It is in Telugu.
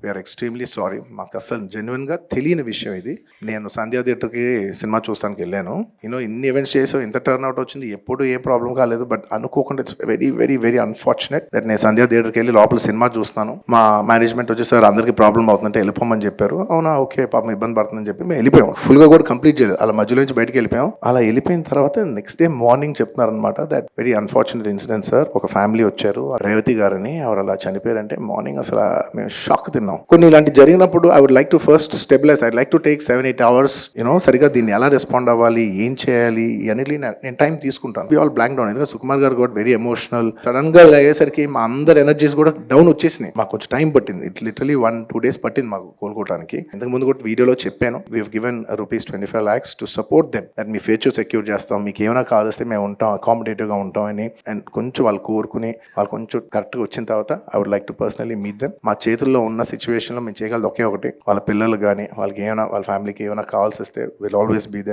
We are extremely sorry. మాకు అసలు జెన్యున్గా తెలియని విషయం ఇది. నేను సంధ్యా థియేటర్కి సినిమా చూస్తానికి వెళ్ళాను. ఇన్ని ఈవెంట్స్ చేసావు, ఇంత టర్న్ అవుట్ వచ్చింది, ఎప్పుడు ఏం ప్రాబ్లం కాలేదు. బట్ అనుకోకుండా it's very very very unfortunate that నేను సంధ్యా థియేటర్కి వెళ్ళి లోపల సినిమా చూస్తున్నాను. మా మేనేజ్మెంట్ వచ్చి సార్ అందరికీ ప్రాబ్లం అవుతుందంటే వెళ్ళిపోమని చెప్పారు. అవునా, ఓకే, పాపం ఇబ్బంది పడుతుందని చెప్పి మేము వెళ్ళిపోయాం. ఫుల్గా కూడా కంప్లీట్ చేయలేదు, అలా మధ్యలో నుంచి బయటకు వెళ్ళిపోయాం. అలా వెళ్ళిపోయిన తర్వాత నెక్స్ట్ డే మార్నింగ్ చెప్తున్నారు అనమాట that very unfortunate incident sir. ఒక ఫ్యామిలీ వచ్చారు, రేవతి గారని, ఆవిడ అలా చనిపోయారంటే మార్నింగ్ అసలు మేము షాక్ తిన్నాం. కొన్ని ఇలాంటి జరిగినప్పుడు I would like to first stabilise, I like to take 7-8 hours సరిగా దీన్ని ఎలా రెస్పాండ్ అవ్వాలి, ఏం చేయాలి అన్నిటి నేను టైం తీసుకుంటాను. We all blank down. ఎందుకంటే సుకుమార్ గారు కూడా వెరీ ఎమోషనల్. సడన్ గా అయ్యేసరికి మా అందరి ఎనర్జీస్ కూడా డౌన్ వచ్చేసినాయి. మాకు కొంచెం టైం పట్టింది. ఇట్ లిటరలీ 1-2 days పట్టింది మాకు కోలుకోవడానికి. ఇంతకు ముందు కూడా వీడియోలో చెప్పాను, we have given ₹25 lakhs to support them, that me future secure చేస్తాం, మీకు ఏమైనా కావాల్స్తే మేము ఉంటాం, అకామిడేటివ్ గా ఉంటాం అని. అండ్ కొంచెం వాళ్ళు కోరుకుని వాళ్ళు కొంచెం కరెక్ట్ గా వచ్చిన తర్వాత I would like to personally meet them. మా చేతుల్లో ఉన్న సిచ్యువేషన్ లో మేము చేయగలదు ఒకే ఒకటి, వాళ్ళ పిల్లలు కానీ వాళ్ళకి ఏమైనా, వాళ్ళ ఫ్యామిలీకి ఏమైనా కావాల్సి వస్తే విల్ ఆల్వేస్ బీ దేర్.